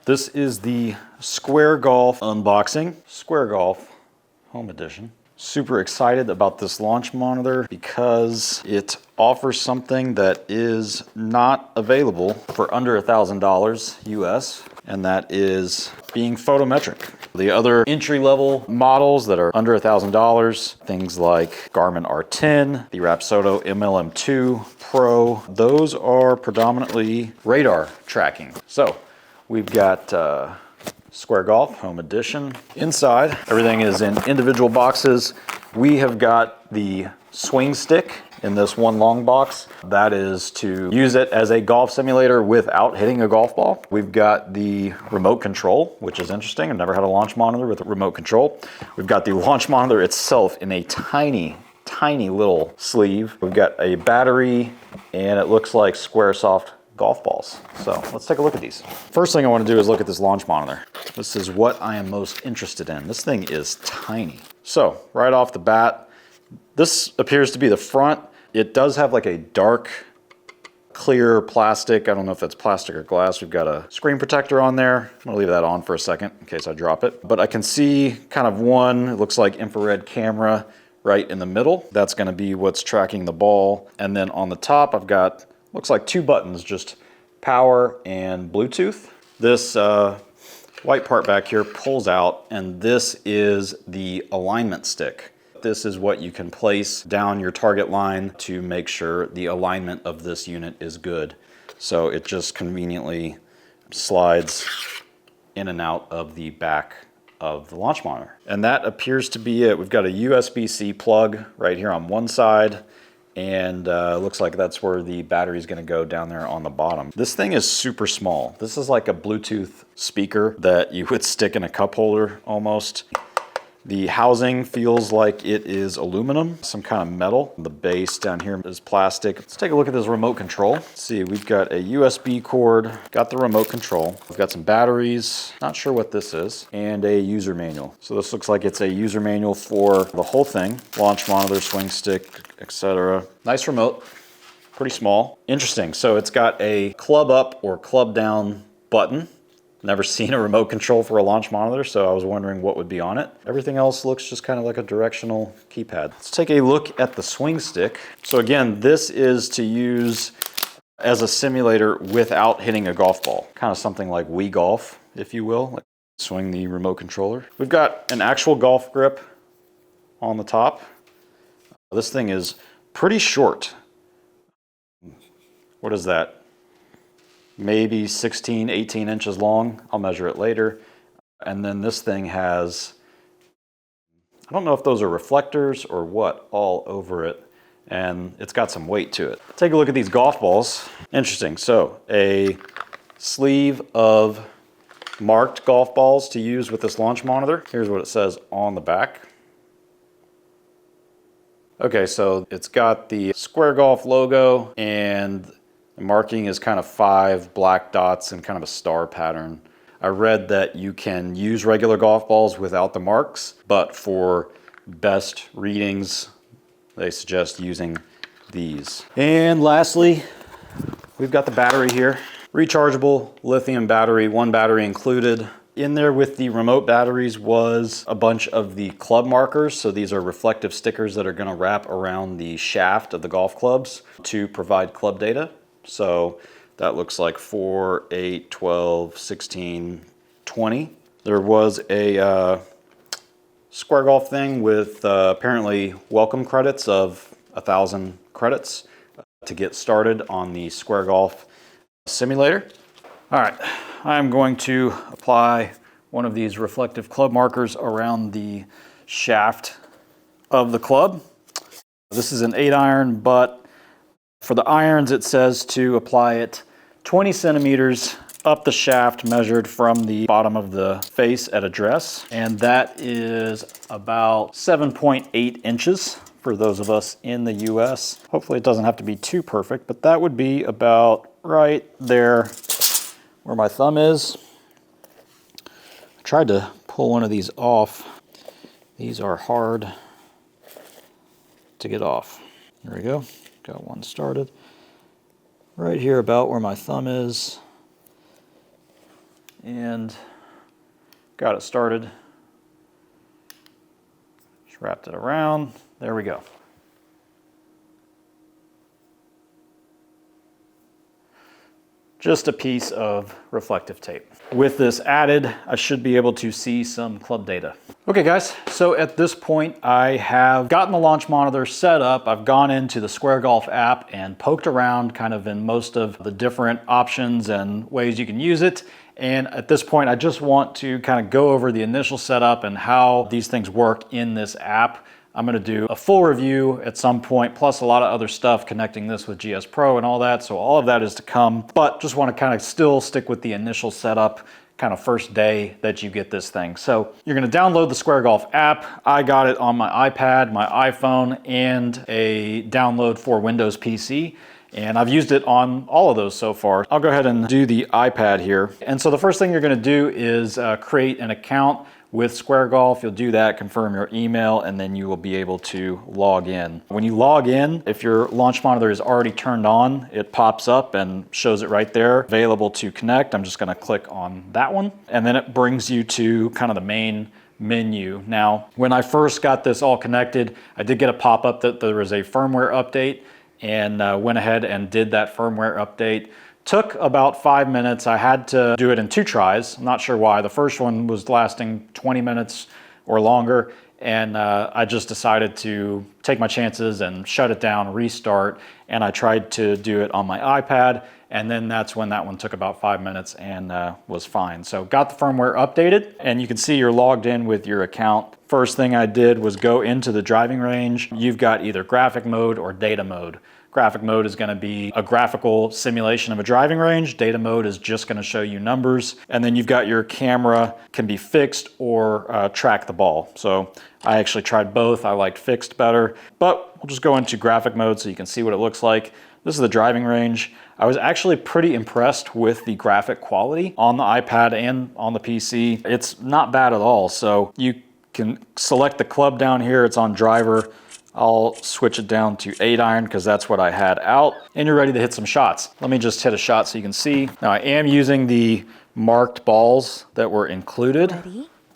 This is the Square Golf unboxing. Square Golf Home Edition. Super excited about this launch monitor because it offers something that is not available for under $1,000 US, and that is being photometric. The other entry-level models that are under $1,000, things like Garmin R10, the Rapsodo MLM2 Pro, those are predominantly radar tracking. So we've got Square Golf Home Edition. Inside, everything is in individual boxes. We have got the swing stick in this one long box. That is to use it as a golf simulator without hitting a golf ball. We've got the remote control, which is interesting. I've never had a launch monitor with a remote control. We've got the launch monitor itself in a tiny little sleeve. We've got a battery, and it looks like Squaresoft golf balls. So let's take a look at these. First thing I want to do is look at this launch monitor. This is what I am most interested in. This thing is tiny. So right off the bat, this appears to be the front. It does have like a dark clear plastic. I don't know if that's plastic or glass. We've got a screen protector on there. I'm gonna leave that on for a second in case I drop it. But I can see kind of one, it looks like infrared camera right in the middle. That's gonna be what's tracking the ball. And then on the top, I've got looks like two buttons, just power and Bluetooth. This white part back here pulls out, and this is the alignment stick. This is what you can place down your target line to make sure the alignment of this unit is good. So it just conveniently slides in and out of the back of the launch monitor. And that appears to be it. We've got a USB-C plug right here on one side, and looks like that's where the battery is going to go down there on the bottom. This thing is super small. This is like a Bluetooth speaker that you would stick in a cup holder almost. The housing feels like it is aluminum, some kind of metal. The base down here is plastic. Let's take a look at this remote control. Let's see, we've got a USB cord, got the remote control. We've got some batteries, not sure what this is, and a user manual. So this looks like it's a user manual for the whole thing. Launch monitor, swing stick, etc. Nice remote, pretty small. Interesting, so it's got a club up or club down button. Never seen a remote control for a launch monitor, so I was wondering what would be on it. Everything else looks just kind of like a directional keypad. Let's take a look at the swing stick. So again, this is to use as a simulator without hitting a golf ball. Kind of something like Wii Golf, if you will. Like swing the remote controller. We've got an actual golf grip on the top. This thing is pretty short. What is that? Maybe 16, 18 inches long. I'll measure it later. And then this thing has, I don't know if those are reflectors or what, all over it. And it's got some weight to it. Take a look at these golf balls. Interesting. So a sleeve of marked golf balls to use with this launch monitor. Here's what it says on the back. Okay, so it's got the Square Golf logo, and the marking is kind of 5 black dots and kind of a star pattern. I read that you can use regular golf balls without the marks, but for best readings, they suggest using these. And lastly, we've got the battery here. Rechargeable lithium battery, 1 battery included. In there with the remote batteries was a bunch of the club markers. So these are reflective stickers that are going to wrap around the shaft of the golf clubs to provide club data. So that looks like 4, 8, 12, 16, 20. There was a Square Golf thing with apparently welcome credits of 1,000 credits to get started on the Square Golf simulator. All right, I'm going to apply one of these reflective club markers around the shaft of the club. This is an 8-iron, but for the irons, it says to apply it 20 centimeters up the shaft, measured from the bottom of the face at address. And that is about 7.8 inches for those of us in the US. Hopefully it doesn't have to be too perfect, but that would be about right there where my thumb is. I tried to pull one of these off. These are hard to get off. There we go. Got one started right here about where my thumb is. and got it started. Just wrapped it around. There we go. Just a piece of reflective tape. With this added, I should be able to see some club data. Okay guys, so at this point I have gotten the launch monitor set up. I've gone into the Square Golf app and poked around kind of in most of the different options and ways you can use it. And at this point, I just want to kind of go over the initial setup and how these things work in this app. I'm gonna do a full review at some point, plus a lot of other stuff connecting this with GSPro and all that. So all of that is to come, but just wanna kind of still stick with the initial setup, kind of first day that you get this thing. So you're gonna download the Square Golf app. I got it on my iPad, my iPhone, and a download for Windows PC. And I've used it on all of those so far. I'll go ahead and do the iPad here. And so the first thing you're gonna do is create an account with Square Golf. You'll do that, confirm your email, and then you will be able to log in. When you log in, if your launch monitor is already turned on, it pops up and shows it right there, available to connect. I'm just gonna click on that one. And then it brings you to kind of the main menu. Now, when I first got this all connected, I did get a pop-up that there was a firmware update, and went ahead and did that firmware update. Took about 5 minutes. I had to do it in 2 tries. I'm not sure why. The first one was lasting 20 minutes or longer, and I just decided to take my chances and shut it down, restart, and I tried to do it on my iPad, and then that's when that one took about 5 minutes and was fine. So got the firmware updated, and you can see you're logged in with your account. First thing I did was go into the driving range. You've got either graphic mode or data mode. Graphic mode is going to be a graphical simulation of a driving range. Data mode is just going to show you numbers. And then you've got your camera can be fixed or track the ball. So I actually tried both. I liked fixed better, but we'll just go into graphic mode so you can see what it looks like. This is the driving range. I was actually pretty impressed with the graphic quality on the iPad and on the PC. It's not bad at all. So you can select the club down here. It's on driver. I'll switch it down to 8-iron because that's what I had out. And you're ready to hit some shots. Let me just hit a shot so you can see. Now I am using the marked balls that were included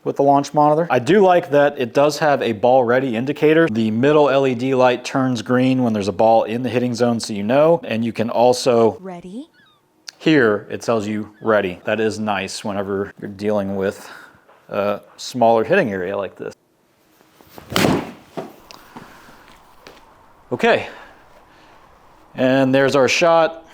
with the launch monitor. I do like that it does have a ball ready indicator. The middle LED light turns green when there's a ball in the hitting zone, so you know. And you can also, here it tells you ready. That is nice whenever you're dealing with a smaller hitting area like this. Okay, and there's our shot.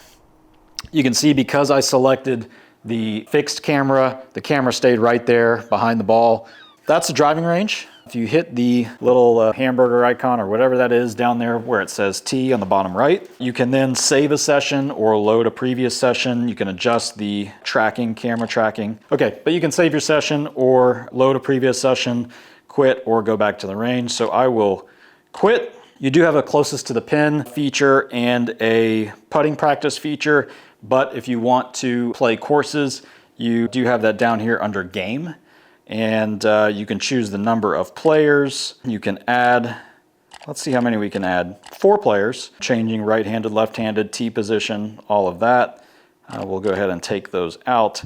You can see because I selected the fixed camera, the camera stayed right there behind the ball. That's the driving range. If you hit the little hamburger icon or whatever that is down there where it says T on the bottom right, you can then save a session or load a previous session. You can adjust the tracking, camera tracking. Okay, but you can save your session or load a previous session, quit, or go back to the range. So I will quit. You do have a closest to the pin feature and a putting practice feature, but if you want to play courses, you do have that down here under game, and you can choose the number of players. You can add, let's see how many we can add. 4 players, changing right-handed, left-handed, T position, all of that. We'll go ahead and take those out.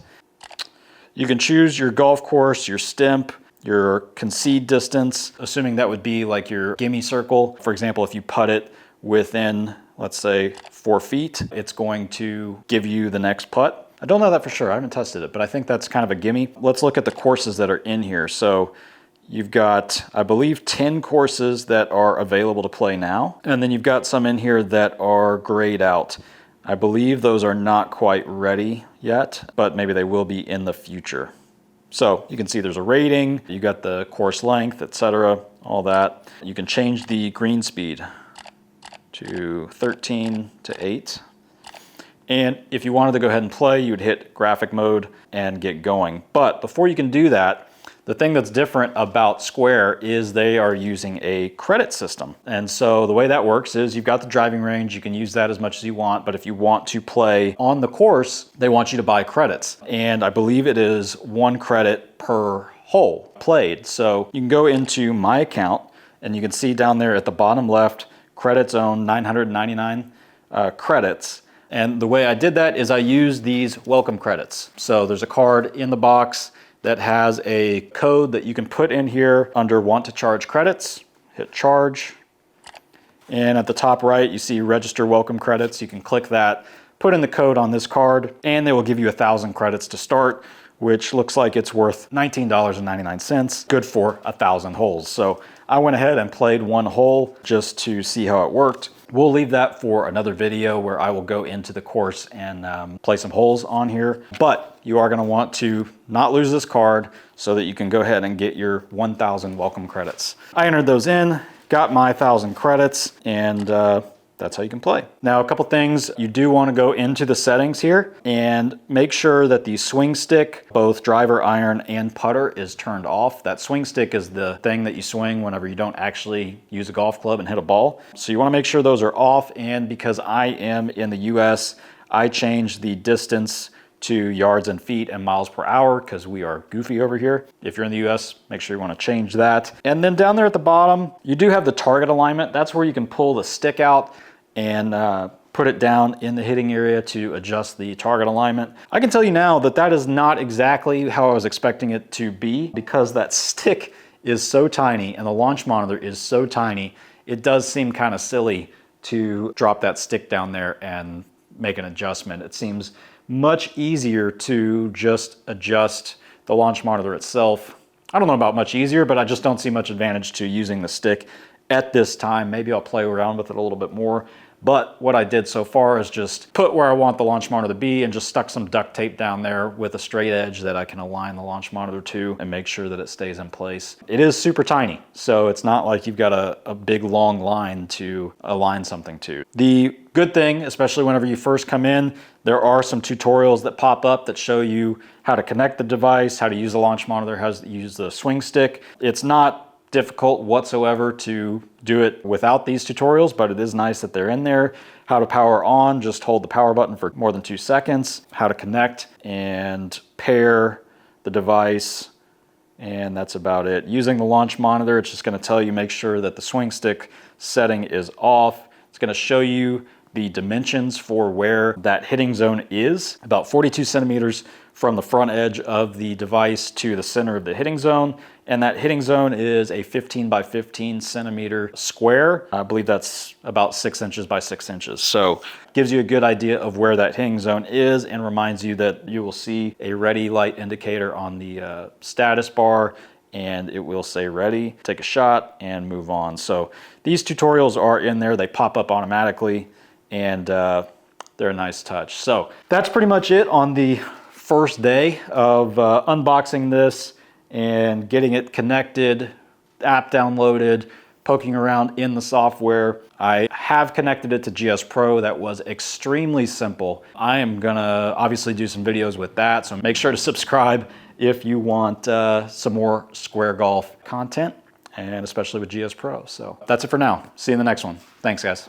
You can choose your golf course, your stimp, your concede distance, assuming that would be like your gimme circle. For example, if you putt it within, let's say, 4 feet, it's going to give you the next putt. I don't know that for sure, I haven't tested it, but I think that's kind of a gimme. Let's look at the courses that are in here. So you've got, I believe, 10 courses that are available to play now. And then you've got some in here that are grayed out. I believe those are not quite ready yet, but maybe they will be in the future. So you can see there's a rating, you got the course length, etc., all that. You can change the green speed to 13 to 8. And if you wanted to go ahead and play, you would hit graphic mode and get going. But before you can do that, the thing that's different about Square is they are using a credit system. And so the way that works is you've got the driving range, you can use that as much as you want, but if you want to play on the course, they want you to buy credits. And I believe it is 1 credit per hole played. So you can go into my account and you can see down there at the bottom left, credits owned 999 credits. And the way I did that is I used these welcome credits. So there's a card in the box that has a code that you can put in here under want to charge credits. Hit charge. And at the top right, you see register welcome credits. You can click that, put in the code on this card, and they will give you 1,000 credits to start, which looks like it's worth $19.99, good for 1,000 holes. So I went ahead and played one hole just to see how it worked. We'll leave that for another video where I will go into the course and play some holes on here. But you are gonna want to not lose this card so that you can go ahead and get your 1,000 welcome credits. I entered those in, got my 1,000 credits, and that's how you can play. Now, a couple things, you do want to go into the settings here and make sure that the swing stick, both driver, iron, and putter, is turned off. That swing stick is the thing that you swing whenever you don't actually use a golf club and hit a ball. So you want to make sure those are off, and because I am in the US, I changed the distance to yards and feet and miles per hour because we are goofy over here. If you're in the US, make sure you want to change that. And then down there at the bottom, you do have the target alignment. That's where you can pull the stick out and put it down in the hitting area to adjust the target alignment. I can tell you now that that is not exactly how I was expecting it to be, because that stick is so tiny and the launch monitor is so tiny, it does seem kind of silly to drop that stick down there and make an adjustment. It seems much easier to just adjust the launch monitor itself. I don't know about much easier, but I just don't see much advantage to using the stick at this time. Maybe I'll play around with it a little bit more. But what I did so far is just put where I want the launch monitor to be and just stuck some duct tape down there with a straight edge that I can align the launch monitor to and make sure that it stays in place. It is super tiny, so it's not like you've got a big long line to align something to. The good thing, especially whenever you first come in, there are some tutorials that pop up that show you how to connect the device, how to use the launch monitor, how to use the swing stick. It's not difficult whatsoever to do it without these tutorials, but it is nice that they're in there. How to power on, just hold the power button for more than 2 seconds. How to connect and pair the device, and that's about it. Using the launch monitor, it's just going to tell you make sure that the swing stick setting is off. It's going to show you the dimensions for where that hitting zone is, about 42 centimeters from the front edge of the device to the center of the hitting zone. And that hitting zone is a 15 by 15 centimeter square. I believe that's about 6 inches by 6 inches. So gives you a good idea of where that hitting zone is and reminds you that you will see a ready light indicator on the status bar, and it will say ready, take a shot and move on. So these tutorials are in there, they pop up automatically, and they're a nice touch. So that's pretty much it on the first day of unboxing this and getting it connected, app downloaded, poking around in the software. I have connected it to GSPro. That was extremely simple. I am gonna obviously do some videos with that, so make sure to subscribe if you want some more Square Golf content, and especially with GSPro. So that's it for now. See you in the next one. Thanks, guys.